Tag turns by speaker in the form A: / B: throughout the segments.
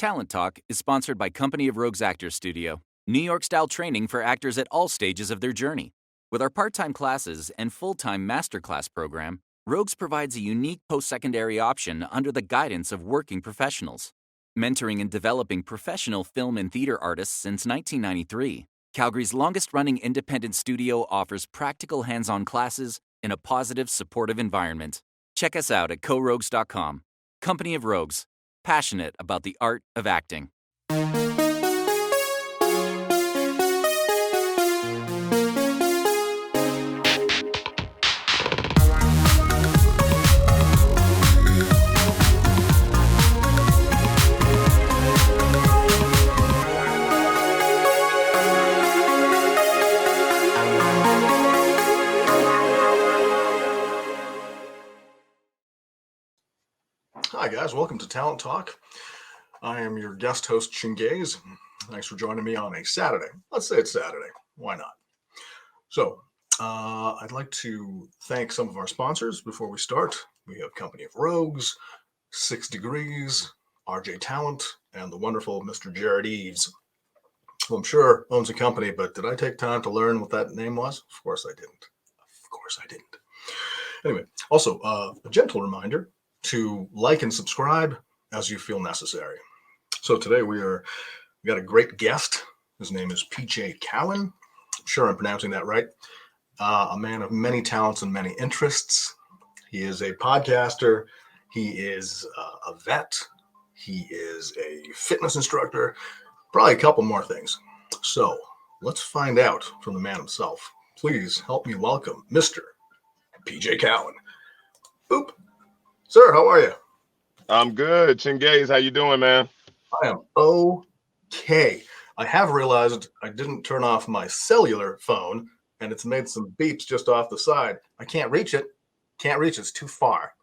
A: Talent Talk is sponsored by Company of Rogues Actors Studio, New York-style training for actors at all stages of their journey. With our part-time classes and full-time masterclass program, Rogues provides a unique post-secondary option under the guidance of working professionals. Mentoring and developing professional film and theater artists since 1993, Calgary's longest-running independent studio offers practical hands-on classes in a positive, supportive environment. Check us out at corogues.com. Company of Rogues, passionate about the art of acting.
B: Hi guys, welcome to Talent Talk. I am your guest host, Chingaze. Thanks for joining me on a Saturday. Let's say it's Saturday. Why not? So, I'd like to thank some of our sponsors before we start. We have Company of Rogues, 6 Degrees, RJ Talent, and the wonderful Mr. Jared Eves, who I'm sure owns a company, but did I take time to learn what that name was? Of course I didn't. Of course I didn't. Anyway, also, a gentle reminder to like and subscribe as you feel necessary. So today we got a great guest. His name is PJ Cowan. I'm sure I'm pronouncing that right. A man of many talents and many interests. He is a podcaster. He is a vet. He is a fitness instructor. Probably a couple more things. So let's find out from the man himself. Please help me welcome Mr. PJ Cowan. Boop. Sir, how are you?
C: I'm good. Chingaze, how you doing, man?
B: I am okay. I have realized I didn't turn off my cellular phone, and it's made some beeps just off the side. I can't reach it. It's too far.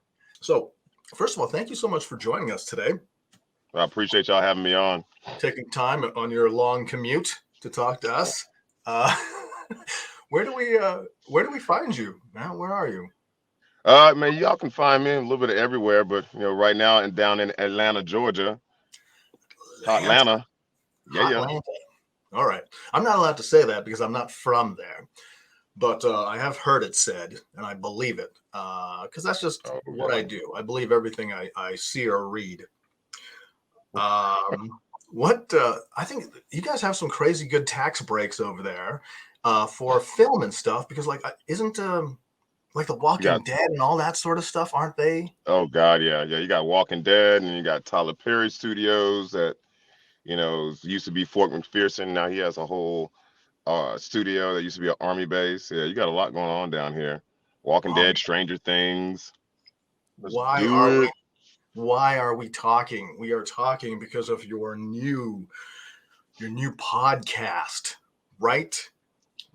B: So, first of all, thank you so much for joining us today.
C: I appreciate y'all having me on.
B: Taking time on your long commute to talk to us. Where do we find you, man? Where are you?
C: Man, y'all can find me a little bit of everywhere, but right now and down in Atlanta, Georgia. Atlanta. Yeah.
B: Atlanta. All right. I'm not allowed to say that because I'm not from there, but I have heard it said, and I believe it because that's just what I do. I believe everything I see or read. I think you guys have some crazy good tax breaks over there for film and stuff because, isn't like The Walking Dead and all that sort of stuff, aren't they?
C: Oh God, yeah. You got Walking Dead, and you got Tyler Perry Studios that used to be Fort McPherson. Now he has a whole studio that used to be an army base. Yeah, you got a lot going on down here. Walking Dead, Stranger Things.
B: Why are we talking? We are talking because of your new podcast, right?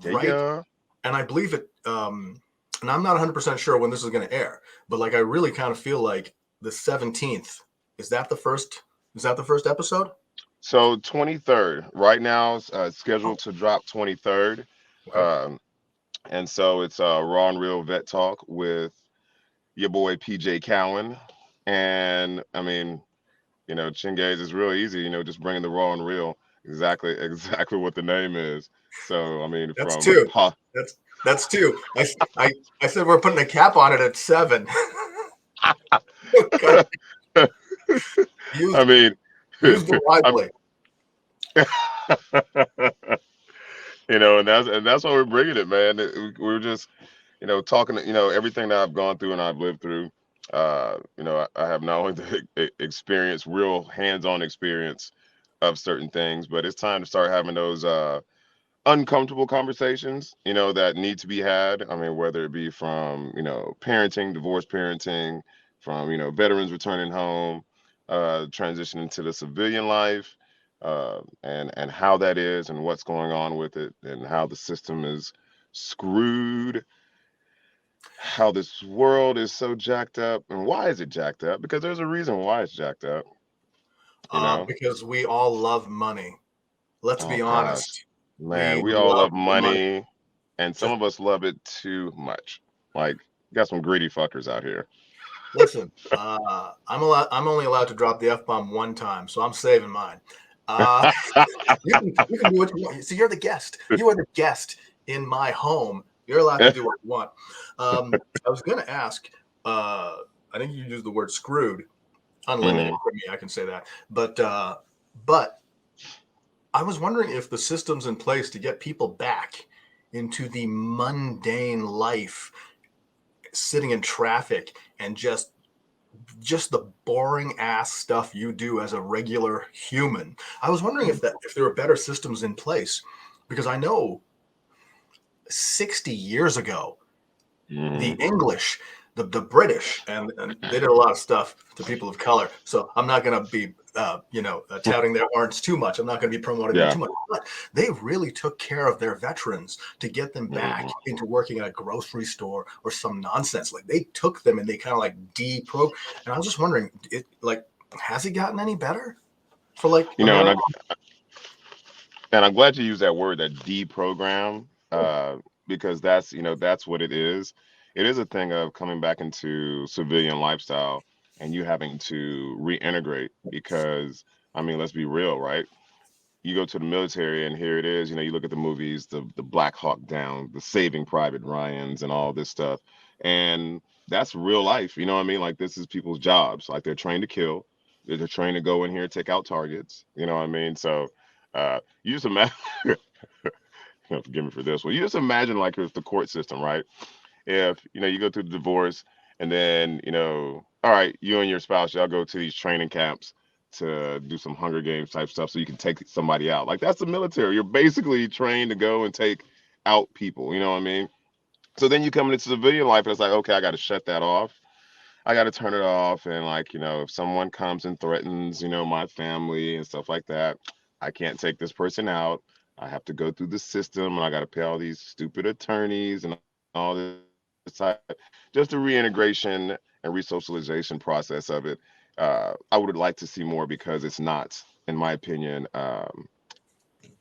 C: Yeah.
B: And I believe it. And I'm not 100% sure when this is going to air, but I really kind of feel like the 17th. Is that the first episode?
C: So 23rd right now, scheduled to drop 23rd. Okay. And so it's Raw and Real Vet Talk with your boy PJ Cowan. And I mean, Chingaze is real easy, just bringing the raw and real, exactly what the name is. So I mean,
B: that's two. I said we're putting a cap on it at 7. Use the wisely.
C: And that's why we're bringing it, man. We're just, talking, everything that I've gone through and I've lived through. I have not only the experience, real hands-on experience of certain things, but it's time to start having those uncomfortable conversations, that need to be had. I mean, whether it be from, parenting, divorce parenting, from, veterans returning home, transitioning to the civilian life, and how that is and what's going on with it and how the system is screwed, how this world is so jacked up. And why is it jacked up? Because there's a reason why it's jacked up.
B: Because we all love money. Let's be honest.
C: Man, we all love money, and some of us love it too much. You got some greedy fuckers out here.
B: Listen, I'm only allowed to drop the F-bomb one time, so I'm saving mine. Uh, you can do what you want. See, you're the guest. You are the guest in my home. You're allowed to do what you want. I was going to ask. I think you used the word screwed. Unlimited for me, I can say that. But I was wondering if the systems in place to get people back into the mundane life, sitting in traffic and just the boring ass stuff you do as a regular human. I was wondering if there are better systems in place, because I know 60 years ago the English, the British, and they did a lot of stuff to people of color. So I'm not going to be, touting their horns too much. I'm not going to be promoting them
C: Yeah.
B: too much. But they really took care of their veterans to get them back into working at a grocery store or some nonsense. Like they took them and they kind of like And I was just wondering, has it gotten any better for like
C: You know,
B: America?
C: and I'm glad you used that word, that deprogram, because that's what it is. It is a thing of coming back into civilian lifestyle and you having to reintegrate because, I mean, let's be real, right? You go to the military and here it is, you look at the movies, the Black Hawk Down, the Saving Private Ryans and all this stuff. And that's real life, you know what I mean? Like this is people's jobs. Like they're trained to kill. They're trained to go in here, take out targets. You know what I mean? So you just imagine, forgive me for this one. You just imagine like it's the court system, right? If, you go through the divorce and then, all right, you and your spouse, y'all go to these training camps to do some Hunger Games type stuff so you can take somebody out. Like that's the military. You're basically trained to go and take out people. You know what I mean? So then you come into civilian life and it's like, okay, I got to shut that off. I got to turn it off. And like, if someone comes and threatens, my family and stuff like that, I can't take this person out. I have to go through the system and I got to pay all these stupid attorneys and all this type, just the reintegration and resocialization process of it. I would like to see more because it's not, in my opinion,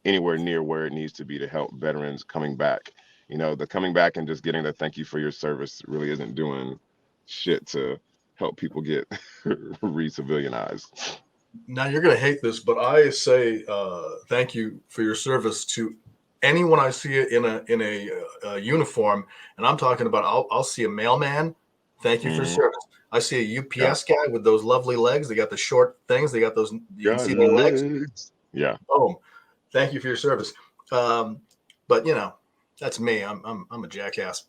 C: anywhere near where it needs to be to help veterans coming back. The coming back and just getting the thank you for your service really isn't doing shit to help people get re-civilianized.
B: Now you're going to hate this, but I say thank you for your service to anyone I see in a uniform, and I'm talking about I'll see a mailman. Thank you for your service. I see a
C: Yeah.
B: UPS guy with those lovely legs. They got the short things. They got those. You can
C: Got
B: see their legs.
C: legs. Yeah.
B: Boom. Thank you for your service. But that's me. I'm a jackass.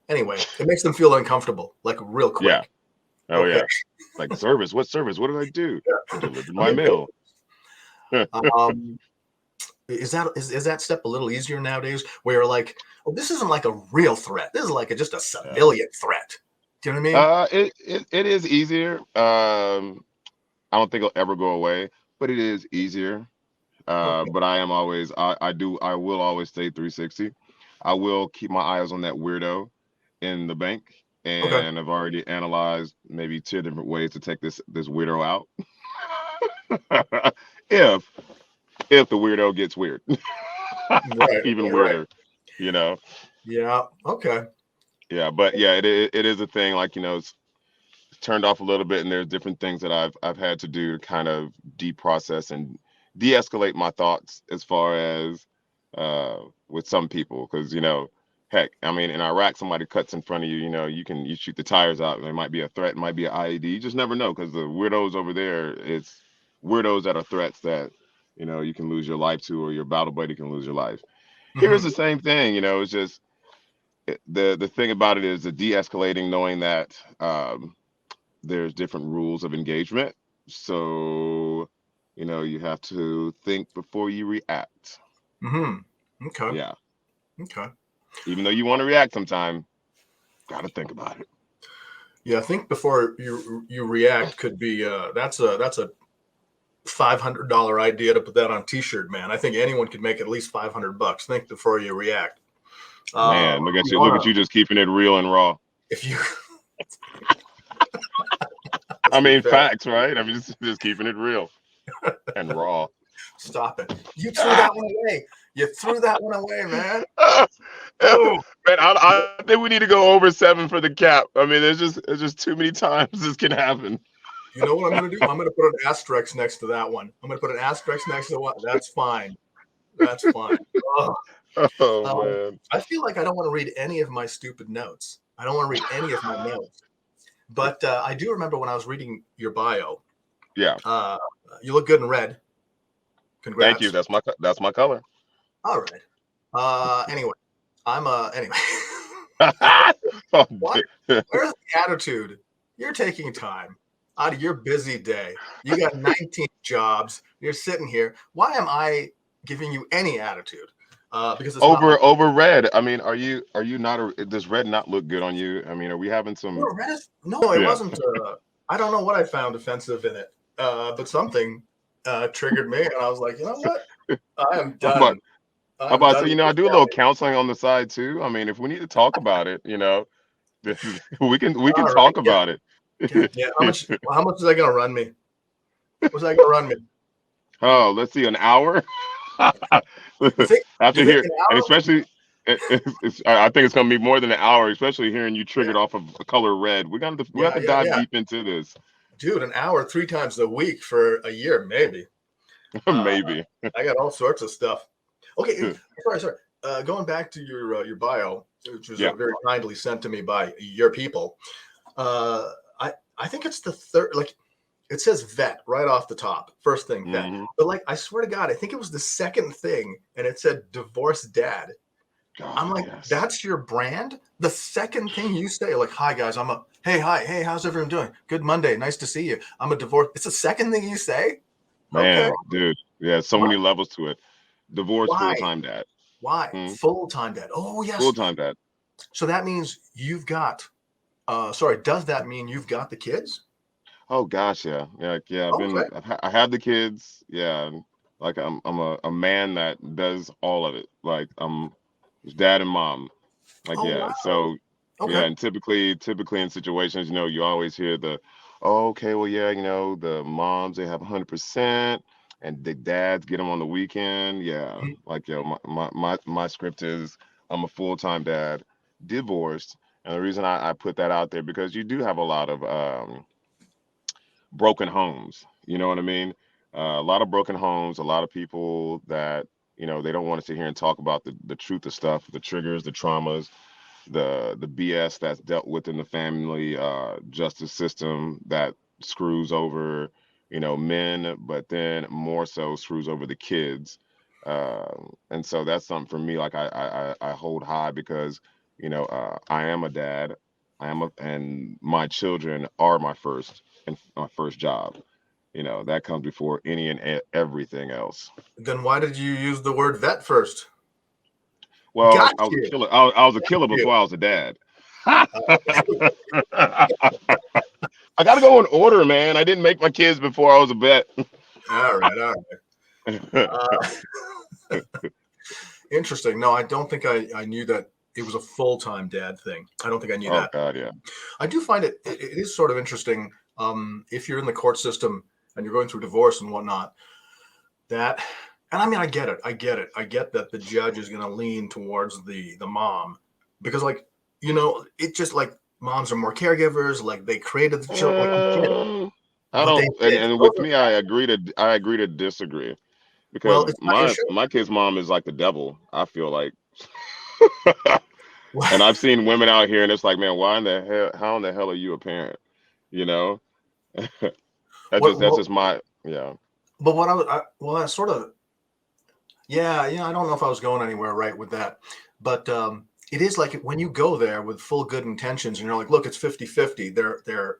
B: Anyway, it makes them feel uncomfortable, like real quick.
C: Yeah. Oh
B: Okay.
C: yeah. Like service. What service? What did I do? I delivered my
B: I mean,
C: mail.
B: Is that step a little easier nowadays where you're like, well, this isn't like a real threat. This is like just a civilian threat. Do you know what I mean?
C: It is easier. I don't think it'll ever go away, but it is easier.
B: Okay.
C: But I will always stay 360. I will keep my eyes on that weirdo in the bank,
B: Okay.
C: and I've already analyzed maybe 2 different ways to take this weirdo out. if if the weirdo gets weird,
B: Right.
C: even
B: Right.
C: weirder, you know.
B: Yeah. Okay.
C: Yeah, but yeah, it is a thing. Like it's turned off a little bit, and there's different things that I've had to do to kind of deprocess and de-escalate my thoughts as far as with some people, because heck, I mean, in Iraq, somebody cuts in front of you, you shoot the tires out, and there might be a threat, it might be an IED, you just never know, because the weirdos over there, it's weirdos that are threats that you can lose your life to, or your battle buddy can lose your life. Here's the same thing, it's just the thing about it is the de-escalating, knowing that there's different rules of engagement. So, you have to think before you react.
B: Okay.
C: Yeah.
B: Okay.
C: Even though you want to react sometime, got to think about it.
B: Yeah. Think before you react could be that's a $500 idea to put that on a t-shirt, man. I think anyone could make at least $500. Think before you react.
C: Man, look at you just keeping it real and raw.
B: If you
C: I mean, facts, right? I mean, just keeping it real and raw.
B: Stop it. You threw that one away. You threw that one away, man.
C: Man,
B: Oh,
C: I think we need to go over 7 for the cap. I mean, there's just too many times this can happen.
B: you know what I'm going to do? I'm going to put an asterisk next to that one. I'm going to put an asterisk next to what? That's fine. That's fine. Oh,
C: Oh man.
B: I feel like I don't want to read any of my stupid notes. I don't want to read any of my notes. But I do remember when I was reading your bio.
C: Yeah.
B: You look good in red. Congrats.
C: Thank you. That's my color.
B: All right. Anyway, anyway.
C: Oh,
B: What? Where's the attitude? You're taking time out of your busy day. You got 19 jobs. You're sitting here. Why am I giving you any attitude? Because it's not
C: over red. I mean, are you not? Does red not look good on you? I mean, are we having some?
B: No, it wasn't. I don't know what I found offensive in it, but something triggered me, and I was like, you know what? I am done.
C: How about so? I do a little counseling on the side too. I mean, if we need to talk about it, we can talk about it.
B: Yeah. How much is that gonna run me? What's that gonna run me?
C: Oh, let's see, an hour. After here, and especially, I think it's gonna be more than an hour, especially hearing you triggered off of a color red. We have to dive deep into this.
B: Dude, an hour 3 times a week for a year, maybe.
C: Maybe.
B: I got all sorts of stuff. Okay, sorry. Going back to your bio, which was very kindly sent to me by your people. I think it's the third. Like, it says vet right off the top, first thing vet.
C: Mm-hmm.
B: But like, I swear to God, I think it was the second thing, and it said divorced dad.
C: God,
B: I'm like, that's your brand? The second thing you say, like, hi guys, hey, how's everyone doing? Good Monday, nice to see you. I'm a divorce. It's the second thing you say?
C: Man,
B: okay.
C: Dude. Yeah, so many levels to it. Divorced full-time dad.
B: Why? Full-time dad. Oh, yes.
C: Full-time dad.
B: So that means you've got, does that mean you've got the kids?
C: Oh gosh, yeah. I have the kids. Yeah. Like I'm a man that does all of it. Like I'm his dad and mom. Like,
B: wow.
C: So yeah, and typically in situations, you always hear okay, well, the moms, they have 100%, and the dads get them on the weekend. Yeah. Like, my script is I'm a full-time dad, divorced. And the reason I put that out there, because you do have a lot of broken homes. You know what I mean? A lot of broken homes, a lot of people that, they don't want to sit here and talk about the truth of stuff, the triggers, the traumas, the BS that's dealt with in the family justice system that screws over, men, but then more so screws over the kids. And so that's something for me, like I hold high, because, I am a dad. And my children are my first job. That comes before any and everything else.
B: Then why did you use the word vet first?
C: Well, I was a killer. I was a killer before I was a dad. I got to go in order, man. I didn't make my kids before I was a vet.
B: All right. Interesting. No, I don't think I knew that it was a full-time dad thing. I don't think I knew that.
C: Oh God, yeah.
B: I do find it is sort of interesting if you're in the court system and you're going through divorce and whatnot, and I mean, I get it. I get that the judge is going to lean towards the mom, because, like, it just, like, moms are more caregivers. Like, they created the children.
C: I don't. And with me, I agree to disagree, because my kid's mom is like the devil, I feel like. And I've seen women out here, and it's like, man, how in the hell are you a parent? That's just my.
B: But I sort of, I don't know if I was going anywhere right with that, but it is like when you go there with full good intentions and you're like, look, it's 50-50.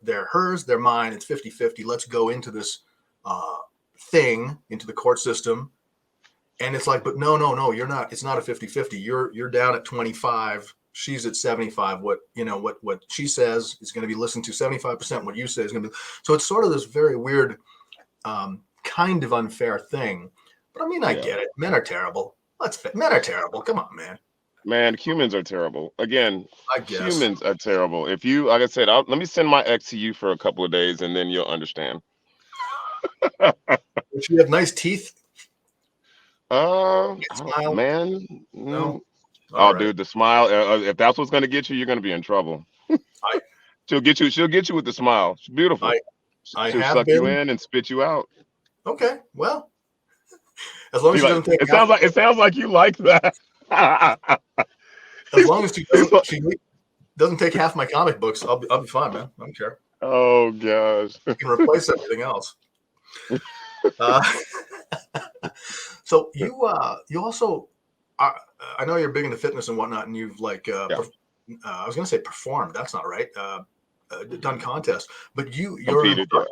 B: They're hers, they're mine. It's 50-50. Let's go into this thing, into the court system. And it's like, but no, you're not. It's not a 50-50. You're down at 25. She's at 75. What she says is going to be listened to. 75%. What you say is going to be. So it's sort of this very weird, kind of unfair thing. But I mean, I get it. Men are terrible. Men are terrible. Come on, man.
C: Man, humans are terrible. Again,
B: I guess
C: humans are terrible. If you, like I said, let me send my ex to you for a couple of days, and then you'll understand.
B: Does she have nice teeth? Smile?
C: Man.
B: No. All
C: Oh,
B: right.
C: dude, the smile. If that's what's gonna get you, you're gonna be in trouble.
B: I
C: She'll get you. She'll get you with the smile. She's beautiful.
B: I I
C: She'll
B: have
C: suck you
B: been.
C: in and spit you out.
B: Okay. Well, as long as
C: You
B: she
C: like?
B: doesn't take
C: It
B: half.
C: sounds like. It sounds like you like that.
B: As long as
C: It's like,
B: she doesn't take half my comic books, I'll be fine, man. I don't care.
C: oh gosh.
B: You can replace everything else. Uh, so you also I know you're big into fitness and whatnot, and you've like
C: Yeah.
B: I was gonna say performed. That's not right. Done contests, but you're an
C: Competed. Yeah.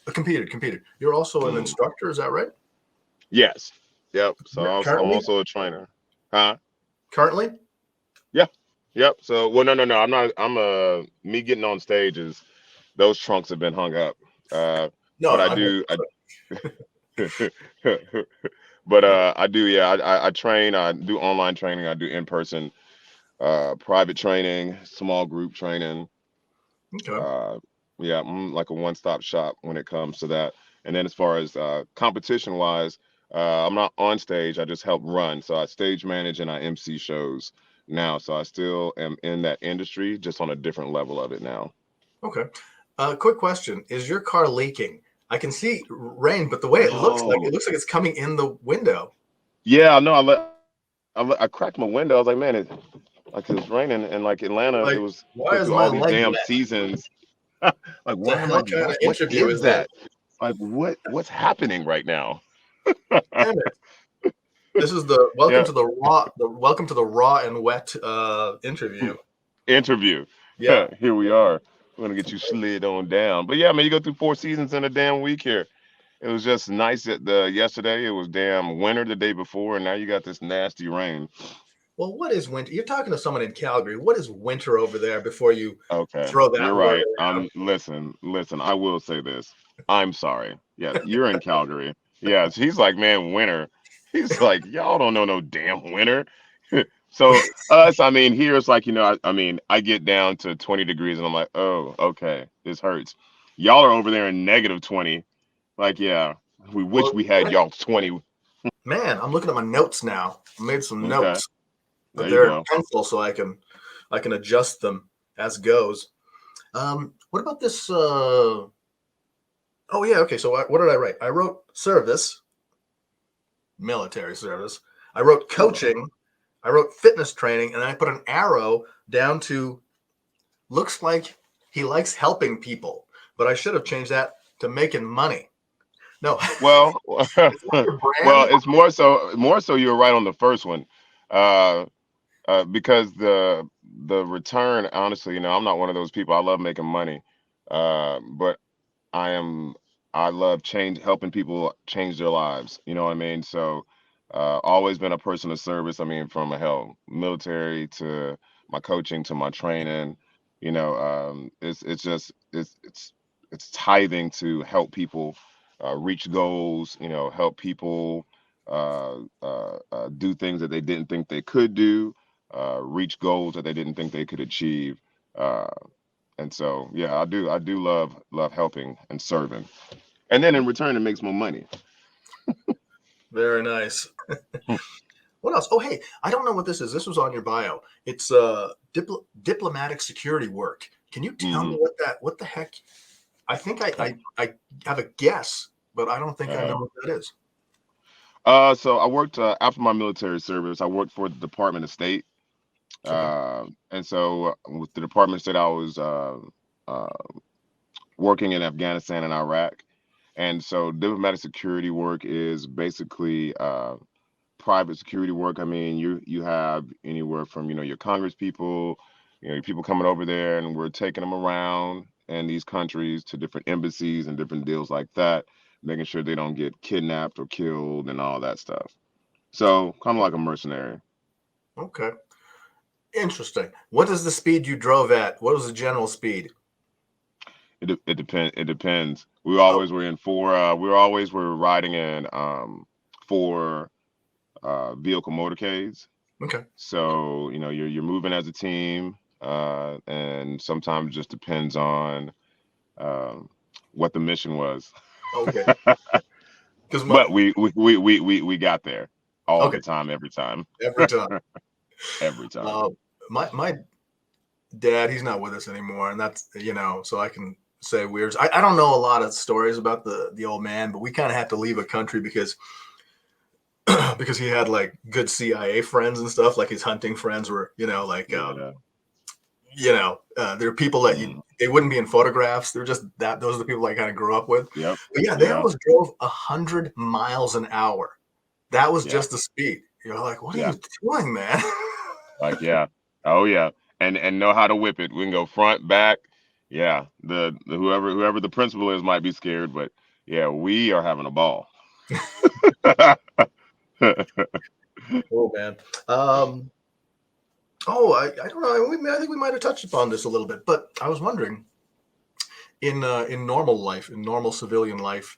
B: instructor. Competed. You're also an
C: Mhm.
B: instructor. Is that right?
C: Yes. Yep. So I'm
B: Currently,
C: also a trainer. Huh?
B: currently.
C: Yeah. Yep. So well, no. I'm not. Me getting on stages. Those trunks have been hung up.
B: No,
C: But I
B: I mean,
C: do. But I do. Yeah. I train. I do online training. I do in person, private training, small group training.
B: okay.
C: Uh, yeah, I'm like a one-stop shop when it comes to that. And then as far as competition wise, I'm not on stage. I just help run. So I stage manage and I MC shows now. So I still am in that industry, just on a different level of it now.
B: Okay. Quick question: is your car leaking? I can see rain, but the way it
C: No.
B: looks like it's coming in the window.
C: Yeah, no. I cracked my window. I was like, man, like it was raining, and like Atlanta, it
B: Like,
C: was
B: why
C: going
B: is
C: through
B: my
C: all these
B: leg
C: damn
B: wet?
C: seasons. Like,
B: The
C: why am I?
B: hell kind of
C: What
B: interview
C: is
B: is this?
C: that? Like, what's happening right now?
B: Damn it! This is the welcome
C: Yeah,
B: to the raw and wet interview.
C: interview.
B: Yeah.
C: Here we are. We're gonna get you slid on down. But yeah, man, you go through 4 seasons in a damn week here. It was just nice that the yesterday it was damn winter the day before, and now you got this nasty rain.
B: Well, what is winter? You're talking to someone in Calgary. What is winter over there before you
C: Okay,
B: throw
C: you're
B: that word
C: right.
B: around?
C: Listen. I will say this. I'm sorry. Yeah, you're in Calgary. Yeah, he's like, man, winter. He's like, y'all don't know no damn winter. So us, I mean, here it's like, I mean, I get down to 20 degrees and I'm like, oh, okay, this hurts. Y'all are over there in -20. Like, yeah, we wish
B: Well,
C: we had y'all's 20.
B: man, I'm looking at my notes now. I made some
C: Okay,
B: notes, but
C: there you
B: they're in
C: go.
B: pencil, so I can adjust them as goes. What about this? Oh yeah, okay. So what did I write? I wrote service, military service. I wrote
C: Okay.
B: coaching. I wrote fitness training, and I put an arrow down to looks like he likes helping people. But I should have changed that to making money. No,
C: Well,
B: is that your
C: well,
B: brand?
C: it's more so you're right on the first one. Uh, because the return, honestly, I'm not one of those people. I love making money, but I am I love helping people change their lives. You know what I mean? So, always been a person of service. I mean, from hell, military to my coaching to my training. It's just it's tithing to help people reach goals. Help people do things that they didn't think they could do, reach goals that they didn't think they could achieve. Uh, and so, yeah, I do love helping and serving. And then in return, it makes more money.
B: Very nice.
C: Hmm.
B: What else? Oh, hey, I don't know what this is. This was on your bio. It's diplomatic security work. Can you tell me
C: Hmm.
B: what the heck? I think
C: Okay.
B: I have a guess, but I don't think I
C: Uh,
B: know what that is.
C: so I worked after my military service. I worked for the Department of State,
B: Okay.
C: and so with the Department of State, I was uh, working in Afghanistan and Iraq. And so diplomatic security work is basically private security work. I mean, you have anywhere from your Congress people, your people coming over there, and we're taking them around in these countries to different embassies and different deals like that, making sure they don't get kidnapped or killed and all that stuff. So kind of like a mercenary.
B: Okay. Interesting. What is the speed you drove at? What was the general speed?
C: It depends. It depends. We
B: Oh,
C: always were in four. We always were riding in four vehicle motorcades.
B: okay.
C: So, you're moving as a team, and sometimes it just depends on um, what the mission was.
B: Okay. Because my
C: But we got there. all
B: Okay,
C: the time, every time,
B: every time.
C: every time.
B: Uh, my dad, he's not with us anymore, and that's so I can say weird. I don't know a lot of stories about the old man, but we kind of had to leave a country because because he had like good CIA friends and stuff. Like his hunting friends were,
C: Yeah.
B: there are people that
C: Mm.
B: they wouldn't be in photographs. They're just that those are the people I kind of grew up with.
C: Yep.
B: But yeah, they
C: Yeah.
B: almost drove 100 miles an hour. That was
C: Yeah.
B: just the speed. You're like, what are
C: Yeah.
B: you doing, man?
C: Like, yeah. Oh yeah. And know how to whip it. We can go front, back. Yeah. The whoever the principal is might be scared, but yeah, we are having a ball.
B: Oh man. Um, I don't know. I think we might have touched upon this a little bit, but I was wondering in normal life, in normal civilian life,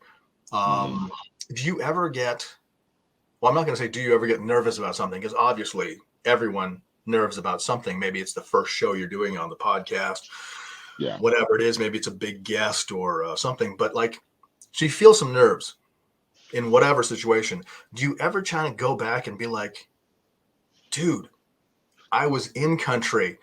C: Hmm.
B: um, do you ever get? Well, I'm not going to say do you ever get nervous about something because obviously everyone nerves about something. Maybe it's the first show you're doing on the podcast,
C: Yeah.
B: whatever it is. Maybe it's a big guest or something. But like, so you feel some nerves in whatever situation. Do you ever try to go back and be like, dude, I was in country.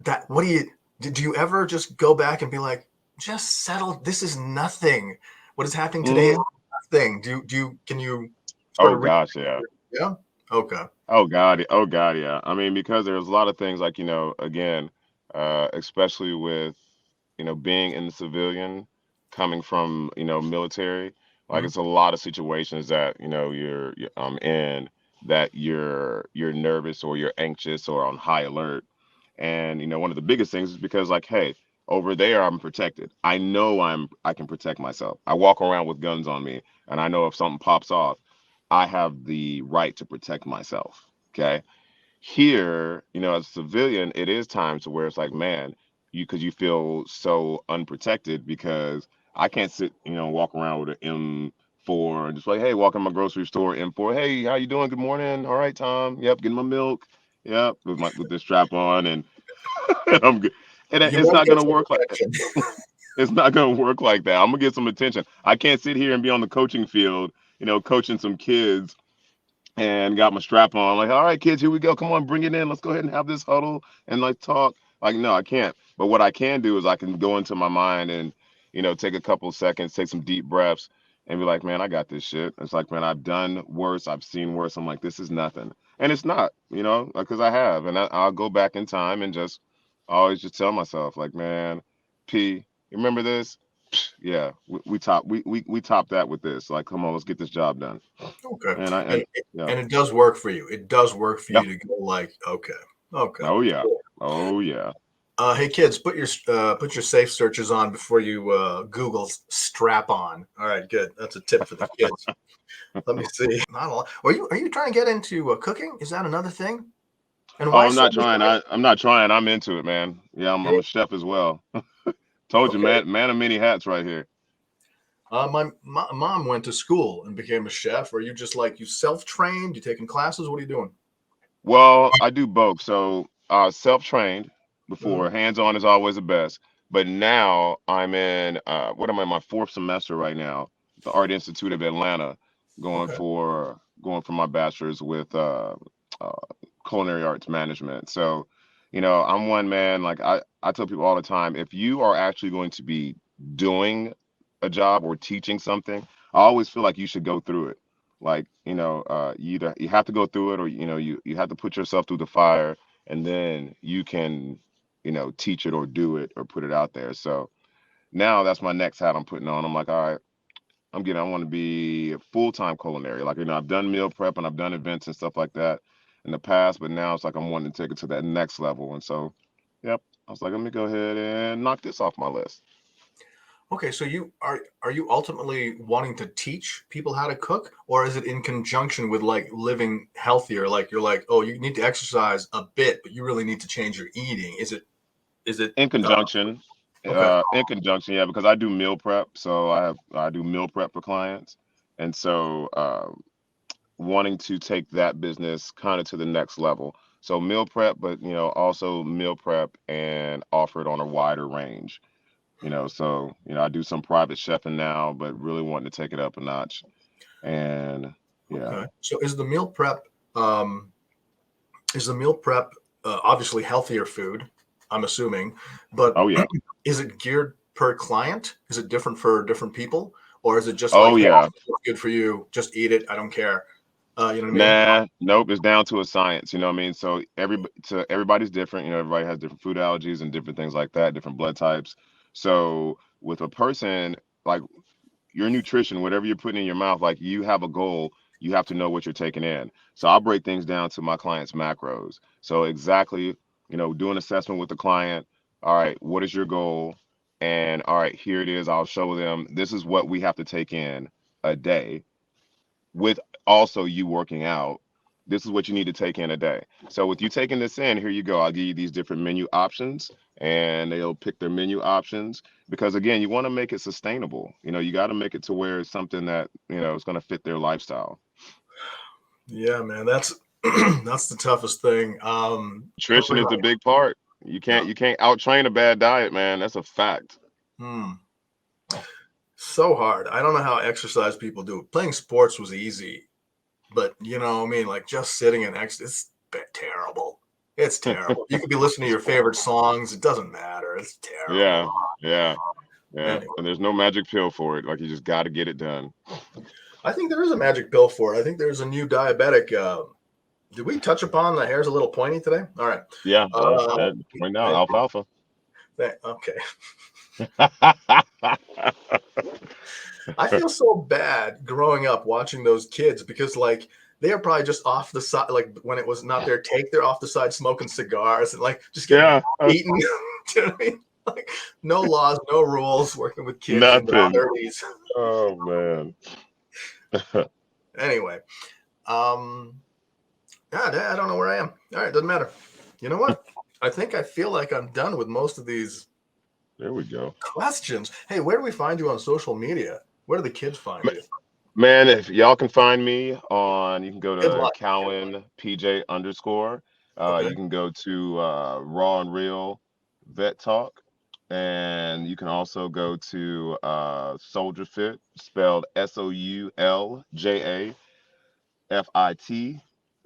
B: That what do you ever just go back and be like, just settle, this is nothing, what is happening today is
C: Hmm.
B: nothing? Can you sort
C: Oh
B: of
C: gosh, yeah.
B: yeah, okay.
C: Oh God, oh God, yeah. I mean, because there's a lot of things like, again, especially with, being in the civilian, coming from, military, like
B: Mhm.
C: it's a lot of situations that, you're in that you're nervous or you're anxious or on high alert. And, one of the biggest things is because like, hey, over there I'm protected. I know I can protect myself. I walk around with guns on me and I know if something pops off, I have the right to protect myself. Okay. Here, as a civilian, it is time to where it's like, man, because you feel so unprotected because I can't sit, walk around with an M4 and just like, hey, walk in my grocery store, M4, hey, how you doing? Good morning. All right, Tom. Yep, getting my milk. Yep, with the strap on and, and I'm good. And
B: You
C: it's
B: might
C: not
B: get
C: gonna
B: some
C: work like
B: protection.
C: it's not gonna work like that. I'm gonna get some attention. I can't sit here and be on the coaching field, coaching some kids and got my strap on. Like, all right, kids, here we go. Come on, bring it in. Let's go ahead and have this huddle and like talk. Like, no, I can't. But what I can do is I can go into my mind and, take a couple of seconds, take some deep breaths, and be like, man, I got this shit. It's like, man, I've done worse. I've seen worse. I'm like, this is nothing. And it's not, because I have. And I'll go back in time and just always just tell myself, like, man, P, you remember this? Yeah, we top that with this. Like, come on, let's get this job done.
B: Okay.
C: And I
B: and
C: and yeah.
B: and it does work for you, it does work for
C: Yeah.
B: you to go like, okay, okay,
C: Oh yeah.
B: cool.
C: Oh yeah.
B: Hey kids, put your safe searches on before you Google strap on. All right, good, that's a tip for the kids. Let me see. Not a lot. Are you trying to get into cooking? Is that another thing? And
C: Oh,
B: why
C: I'm
B: so
C: not trying.
B: besides?
C: I'm not trying. I'm into it, man. Yeah, I'm a chef as well. Told you,
B: Okay.
C: man of many hats right here.
B: My mom went to school and became a chef. Are you just like you self-trained? You taking classes? What are you doing?
C: Well, I do both. So, self-trained
B: Hmm.
C: before, hands-on is always the best. But now I'm in what am I, my fourth semester right now, the Art Institute of Atlanta,
B: Okay.
C: going for my bachelor's with uh, culinary arts management. So, I'm one man. Like I tell people all the time, if you are actually going to be doing a job or teaching something, I always feel like you should go through it. Like, you have to go through it or you have to put yourself through the fire and then you can, teach it or do it or put it out there. So now that's my next hat I'm putting on. I'm like, all right, I want to be a full-time culinary. Like, I've done meal prep and I've done events and stuff like that in the past, but now it's like I'm wanting to take it to that next level. And so, yep, I was like, let me go ahead and knock this off my list.
B: Okay, so are you ultimately wanting to teach people how to cook, or is it in conjunction with like living healthier? Like you're like, oh, you need to exercise a bit, but you really need to change your eating. Is it
C: In conjunction,
B: okay.
C: yeah, because I do meal prep, so I do meal prep for clients, and so wanting to take that business kind of to the next level. So meal prep, but also meal prep and offer it on a wider range. So I do some private chefing now, but really wanting to take it up a notch. And Yeah.
B: Okay. So is the meal prep obviously healthier food, I'm assuming, but
C: Oh yeah.
B: is it geared per client? Is it different for different people? Or is it just like,
C: Oh
B: hey,
C: yeah.
B: it's good for you, just eat it, I don't care. You know what I mean?
C: Nah, nope. It's down to a science. You know what I mean? So everybody's different. You know, everybody has different food allergies and different things like that, different blood types. So with a person, like your nutrition, whatever you're putting in your mouth, like you have a goal, you have to know what you're taking in. So I'll break things down to my clients' macros. So exactly, do an assessment with the client. All right, what is your goal? And all right, here it is. I'll show them this is what we have to take in a day with also you working out. This is what you need to take in a day. So with you taking this in, here you go. I'll give you these different menu options and they'll pick their menu options because again, you want to make it sustainable. You got to make it to where it's something that, is going to fit their lifestyle.
B: Yeah, man, that's that's the toughest thing.
C: Nutrition is a big part. You can't out train a bad diet, man. That's a fact.
B: Hmm. So hard. I don't know how exercise people do it. Playing sports was easy, but you know what I mean? Like just sitting and it's terrible. It's terrible. You could be listening to your favorite songs. It doesn't matter. It's
C: Yeah,
B: terrible.
C: yeah, yeah.
B: Anyway,
C: And there's no magic pill for it. Like you just got to get it done.
B: I think there is a magic pill for it. I think there's a new diabetic. Did we touch upon the hair's a little pointy today? All right.
C: Yeah,
B: Uh,
C: right now, alfalfa.
B: okay. I feel so bad growing up watching those kids because like they are probably just off the side, like when it was not their take, they're off the side smoking cigars and like just getting
C: Yeah,
B: beaten. Do you know what I mean? Like no laws, no rules, working with kids in their
C: nothing.
B: 30s.
C: Oh man.
B: Anyway, God, I don't know where I am. All right, doesn't matter. You know what? I feel like I'm done with most of these
C: There we go.
B: questions. Hey, where do we find you on social media? Where do the kids find you?
C: Man, if y'all can find me you can go
B: Good
C: to
B: luck.
C: Cowan PJ underscore.
B: Okay.
C: You can go to Raw and Real Vet Talk. And you can also go to Soldier Fit, spelled SOULJAFIT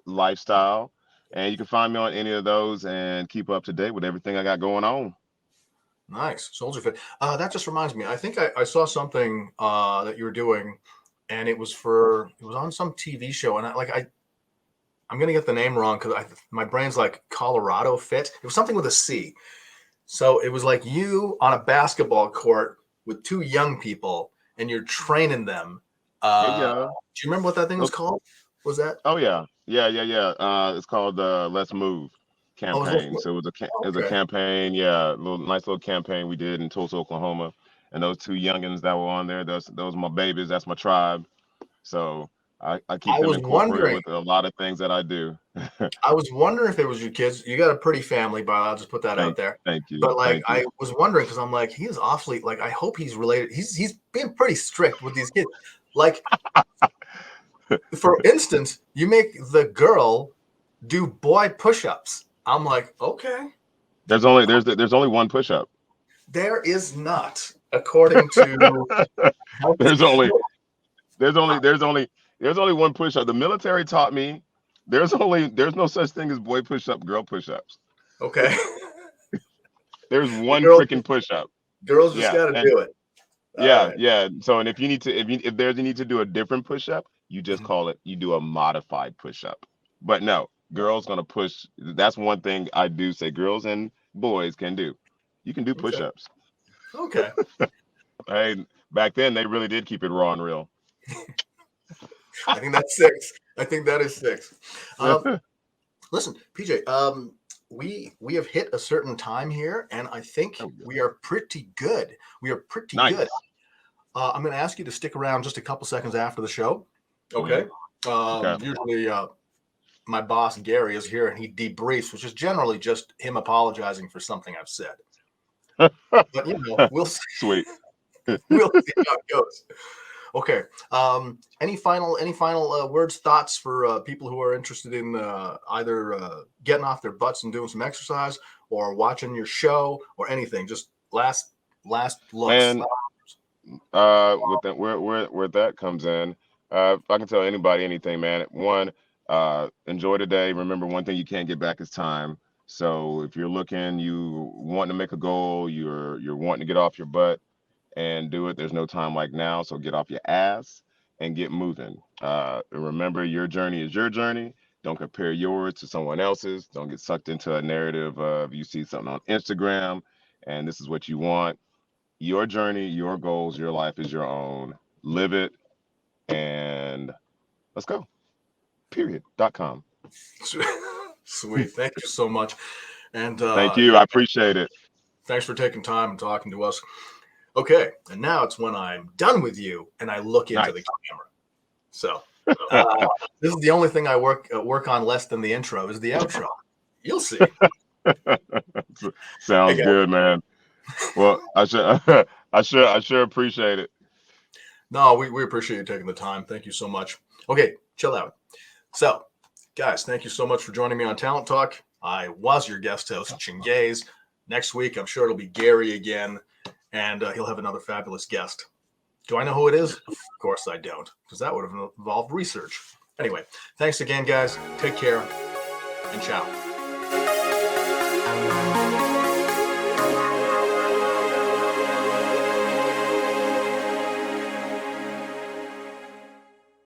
C: lifestyle. And you can find me on any of those and keep up to date with everything I got going on.
B: Nice. Soldier Fit. That just reminds me. I think I saw something that you were doing, and it was on some TV show, and I'm gonna get the name wrong because my brain's like Colorado Fit. It was something with a C. So it was like you on a basketball court with two young people, and you're training them.
C: Yeah.
B: Do you remember what that thing was called? Was that?
C: Oh yeah. It's called Let's Move
B: Oh,
C: campaign. So it was a
B: okay.
C: campaign, yeah, nice little campaign we did in Tulsa, Oklahoma. And those two youngins that were on there, those are my babies. That's my tribe. So I keep
B: I
C: them
B: was
C: incorporated
B: wondering.
C: with a lot of things that I do.
B: I was wondering if it was your kids. You got a pretty family, but I'll just put that out
C: thank
B: there.
C: thank you,
B: But like,
C: thank you.
B: I was wondering because I'm like, he is awfully like. I hope he's related. He's being pretty strict with these kids. Like, for instance, you make the girl do boy push-ups. I'm like, okay,
C: There's only one push up.
B: there is not, according to healthy.
C: there's only there's only there's only there's only one push up. The military taught me there's no such thing as boy push up, girl push ups.
B: Okay,
C: There's
B: the
C: one freaking push up.
B: girls just
C: Yeah,
B: got to
C: and
B: do it. All
C: yeah,
B: right.
C: yeah. So, and if there's a need to do a different push up, you just
B: Mhm.
C: call it. You do a modified push up. But no, girls gonna push. That's one thing I do say. Girls and boys can do. You can do push
B: Okay.
C: ups.
B: Okay.
C: Hey, back then they really did keep it raw and real.
B: I think that's six. I think that is six. Listen, PJ, we have hit a certain time here, and I think
C: Oh,
B: we are pretty good. We are pretty good.
C: nice.
B: I'm going to ask you to stick around just a couple seconds after the show.
C: Mhm.
B: Okay.
C: Okay.
B: Usually, my boss Gary is here, and he debriefs, which is generally just him apologizing for something I've said. But we'll see.
C: Sweet.
B: We'll see how it goes. Okay. Any final words, thoughts for people who are interested in either getting off their butts and doing some exercise, or watching your show, or anything? Just last looks.
C: Man, with that where that comes in. If I can tell anybody anything, man, one, enjoy the day. Remember, one thing you can't get back is time. So if you're looking, you want to make a goal, you're wanting to get off your butt and do it. There's no time like now. So get off your ass and get moving. And remember, your journey is your journey. Don't compare yours to someone else's. Don't get sucked into a narrative of you see something on Instagram and this is what you want. Your journey, your goals, your life is your own. Live it and let's go. Period.com.
B: Sweet. Thank you so much. And
C: Thank you. I appreciate it.
B: thanks for taking time and talking to us. Okay, and now it's when I'm done with you and I look into the camera. So this is the only thing I work on less than the intro is the outro. You'll see.
C: Sounds
B: Hey,
C: good, man. Well, I sure appreciate it.
B: No, we appreciate you taking the time. Thank you so much. Okay, chill out. So, guys, thank you so much for joining me on Talent Talk. I was your guest host, Chingaze. Next week, I'm sure it'll be Gary again, and he'll have another fabulous guest. Do I know who it is? Of course I don't, because that would have involved research. Anyway, thanks again, guys. Take care, and ciao.